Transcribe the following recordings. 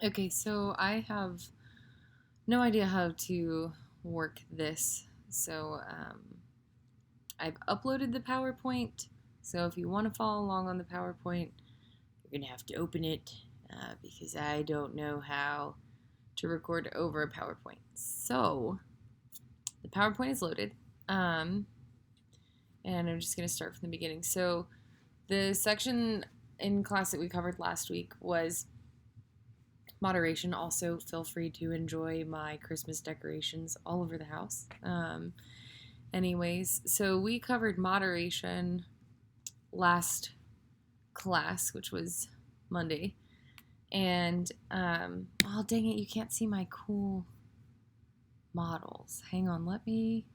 Okay, so I have no idea how to work this. I've uploaded the PowerPoint. So if you want to follow along on the PowerPoint, you're going to have to open it because I don't know how to record over a PowerPoint. So the PowerPoint is loaded. Um, and I'm just going to start from the beginning. So the section in class that we covered last week was moderation. Also, feel free to enjoy my Christmas decorations all over the house. Anyways, so we covered moderation last class, which was Monday. And, oh, dang it, you can't see my cool models. Hang on, let me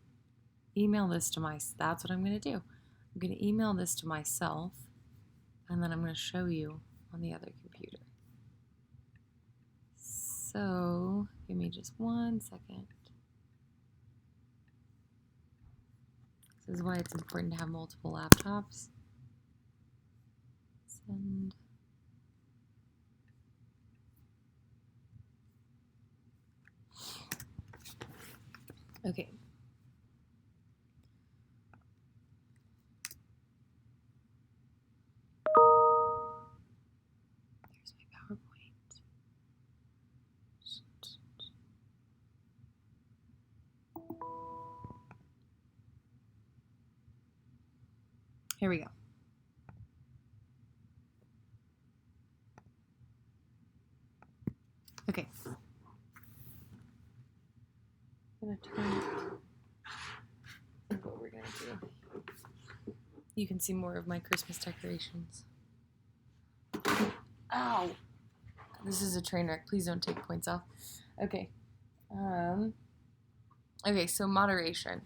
email this to that's what I'm going to do. I'm going to email this to myself, and then I'm going to show you on the other computer. So, give me just 1 second. This is why it's important to have multiple laptops. Send. Okay. There's my PowerPoint. Here we go. Okay. I'm gonna turn. I think what we're gonna do. You can see more of my Christmas decorations. Ow! This is a train wreck. Please don't take points off. Okay. Okay, so moderation.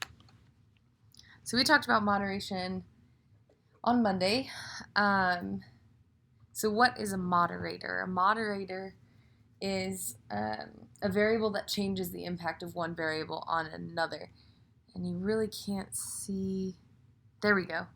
So we talked about moderation on Monday. So what is a moderator? A moderator is a variable that changes the impact of one variable on another. And you really can't see. There we go.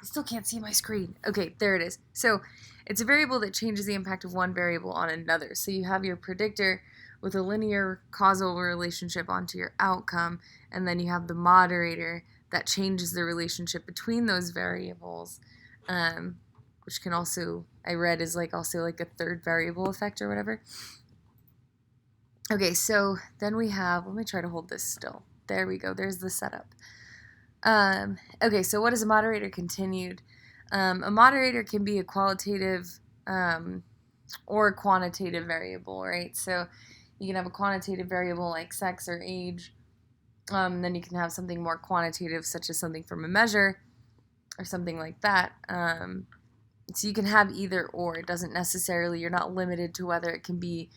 You still can't see my screen. Okay, there it is. So it's a variable that changes the impact of one variable on another. So you have your predictor with a linear causal relationship onto your outcome, and then you have the moderator that changes the relationship between those variables, which can also, I read, is also like a third variable effect or whatever. Okay, so then we have, let me try to hold this still. There we go, there's the setup. Okay, so what is a moderator continued? A moderator can be a qualitative or a quantitative variable, right? So you can have a quantitative variable like sex or age. Then you can have something more quantitative, such as something from a measure or something like that. So you can have either or. It doesn't necessarily, you're not limited to whether it can be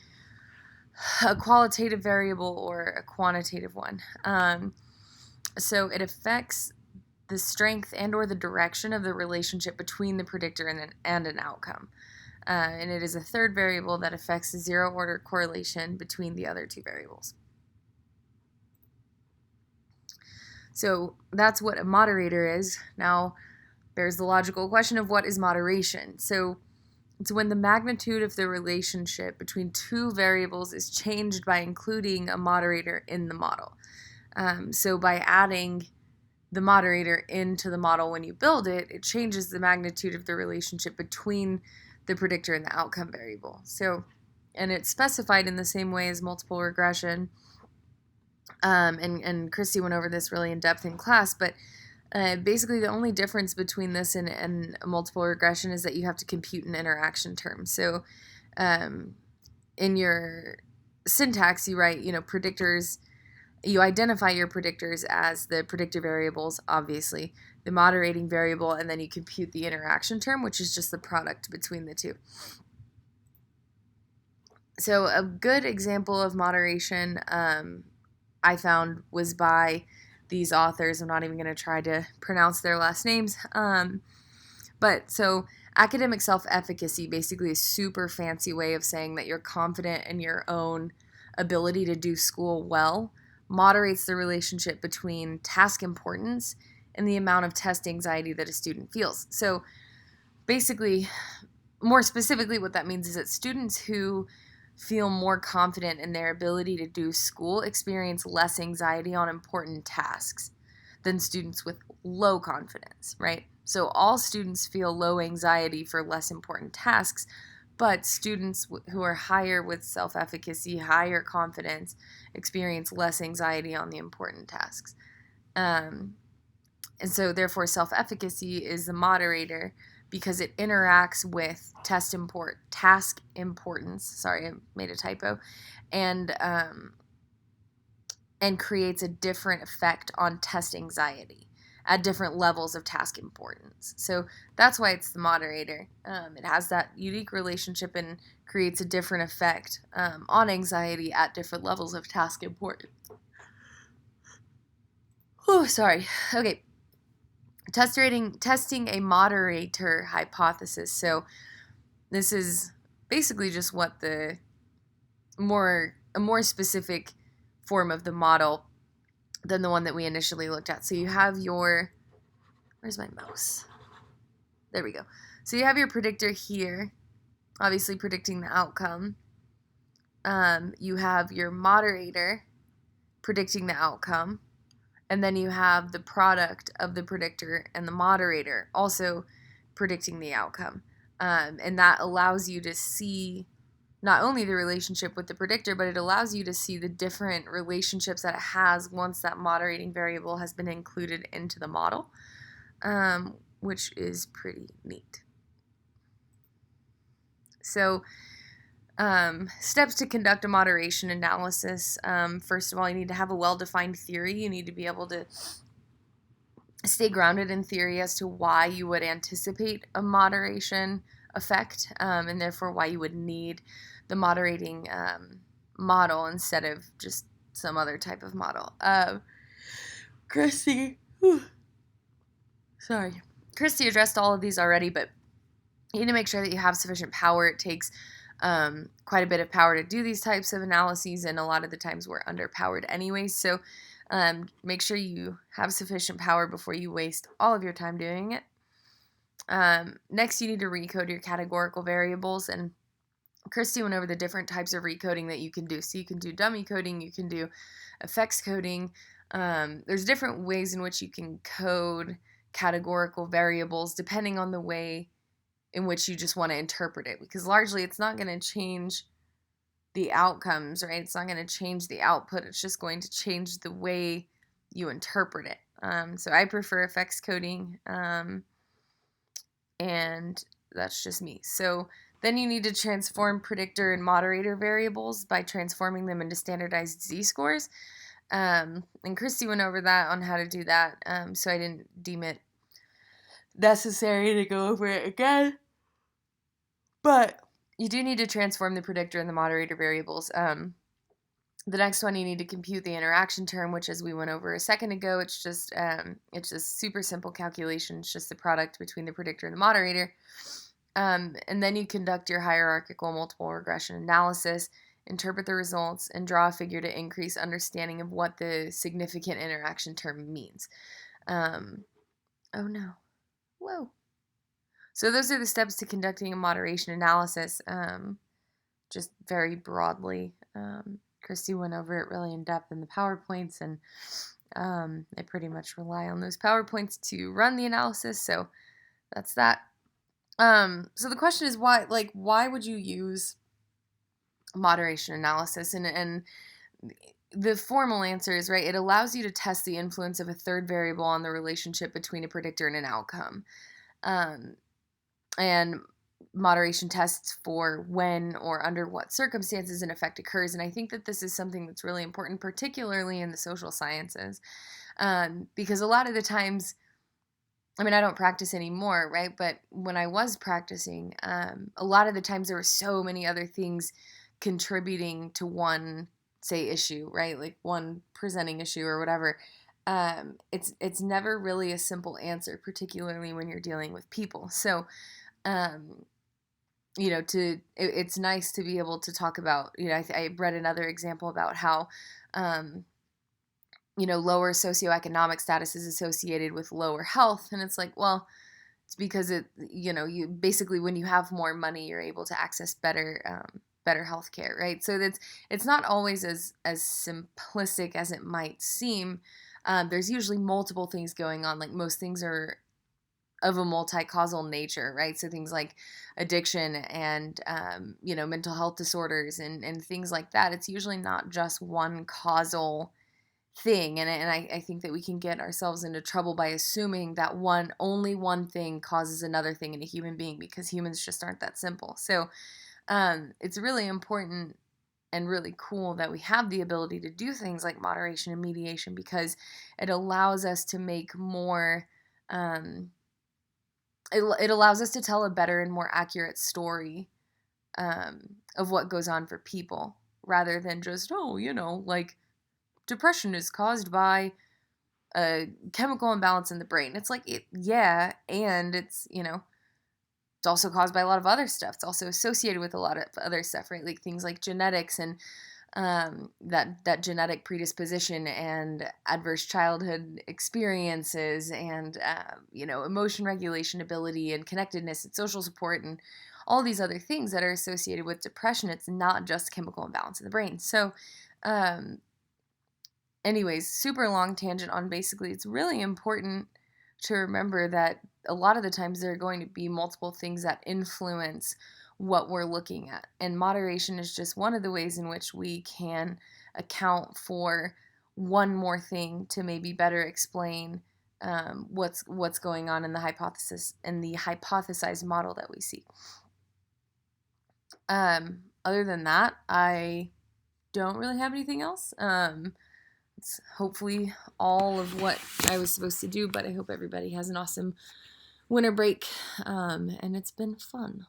a qualitative variable or a quantitative one. So it affects the strength and or the direction of the relationship between the predictor and an outcome. And it is a third variable that affects the zero order correlation between the other two variables. So that's what a moderator is. Now, there's the logical question of what is moderation. So it's when the magnitude of the relationship between two variables is changed by including a moderator in the model. So by adding the moderator into the model when you build it, it changes the magnitude of the relationship between the predictor and the outcome variable. So, and it's specified in the same way as multiple regression. And Christy went over this really in depth in class, but basically the only difference between this and a multiple regression is that you have to compute an interaction term. So in your syntax, you write, predictors, you identify your predictors as the predictor variables, obviously, the moderating variable, and then you compute the interaction term, which is just the product between the two. So a good example of moderation I found was by these authors. I'm not even going to try to pronounce their last names. But so academic self-efficacy basically is a super fancy way of saying that you're confident in your own ability to do school well, moderates the relationship between task importance and the amount of test anxiety that a student feels. So basically, more specifically, what that means is that students who feel more confident in their ability to do school experience less anxiety on important tasks than students with low confidence, right? So all students feel low anxiety for less important tasks, but students who are higher with self-efficacy, higher confidence, experience less anxiety on the important tasks. And so therefore self-efficacy is the moderator because it interacts with task importance. Sorry, I made a typo, and creates a different effect on test anxiety at different levels of task importance. So that's why it's the moderator. It has that unique relationship and creates a different effect on anxiety at different levels of task importance. Oh, sorry. Okay. Testing a moderator hypothesis. So this is basically just what a more specific form of the model than the one that we initially looked at. So you have where's my mouse? There we go. So you have your predictor here, obviously predicting the outcome. You have your moderator predicting the outcome. And then you have the product of the predictor and the moderator also predicting the outcome. And that allows you to see not only the relationship with the predictor, but it allows you to see the different relationships that it has once that moderating variable has been included into the model, which is pretty neat. So steps to conduct a moderation analysis. First of all, you need to have a well-defined theory. You need to be able to stay grounded in theory as to why you would anticipate a moderation effect, and therefore why you would need the moderating model instead of just some other type of model. Christy addressed all of these already, but you need to make sure that you have sufficient power. It takes quite a bit of power to do these types of analyses, and a lot of the times we're underpowered anyways. So make sure you have sufficient power before you waste all of your time doing it. Next, you need to recode your categorical variables, and Christy went over the different types of recoding that you can do. So you can do dummy coding, you can do effects coding. There's different ways in which you can code categorical variables depending on the way in which you just want to interpret it, because largely it's not going to change the outcomes, right? It's not going to change the output. It's just going to change the way you interpret it. So I prefer effects coding, and that's just me. So then you need to transform predictor and moderator variables by transforming them into standardized z-scores. And Christy went over that on how to do that, so I didn't deem it necessary to go over it again. But you do need to transform the predictor and the moderator variables. The next one, you need to compute the interaction term, which, as we went over a second ago, it's just super simple calculation. It's just the product between the predictor and the moderator. And then you conduct your hierarchical multiple regression analysis, interpret the results, and draw a figure to increase understanding of what the significant interaction term means. Oh no. Whoa. So those are the steps to conducting a moderation analysis, just very broadly. Christy went over it really in depth in the PowerPoints, and I pretty much rely on those PowerPoints to run the analysis, so that's that. So the question is why would you use moderation analysis? And the formal answer is, right, it allows you to test the influence of a third variable on the relationship between a predictor and an outcome. And moderation tests for when or under what circumstances an effect occurs. And I think that this is something that's really important, particularly in the social sciences, because a lot of the times, I mean, I don't practice anymore, right? But when I was practicing, a lot of the times there were so many other things contributing to one, say, issue, right? Like one presenting issue or whatever. It's never really a simple answer, particularly when you're dealing with people. So, it's nice to be able to talk about, I read another example about how, lower socioeconomic status is associated with lower health. And it's like, well, it's because you basically, when you have more money, you're able to access better better healthcare, right? So it's not always as simplistic as it might seem. There's usually multiple things going on. Like most things are of a multi-causal nature, right? So things like addiction and mental health disorders and things like that. It's usually not just one causal thing, and I think that we can get ourselves into trouble by assuming that only one thing causes another thing in a human being, because humans just aren't that simple. So it's really important and really cool that we have the ability to do things like moderation and mediation, because it allows us to make more it allows us to tell a better and more accurate story of what goes on for people, rather than just, like depression is caused by a chemical imbalance in the brain. It's like, yeah, and it's also caused by a lot of other stuff. It's also associated with a lot of other stuff, right? Like things like genetics and that genetic predisposition and adverse childhood experiences and emotion regulation ability and connectedness and social support and all these other things that are associated with depression. It's not just chemical imbalance in the brain. So anyways, super long tangent on basically it's really important to remember that a lot of the times there are going to be multiple things that influence what we're looking at. And moderation is just one of the ways in which we can account for one more thing to maybe better explain what's going on in the hypothesized model that we see. Other than that, I don't really have anything else. It's hopefully all of what I was supposed to do, but I hope everybody has an awesome winter break, and it's been fun.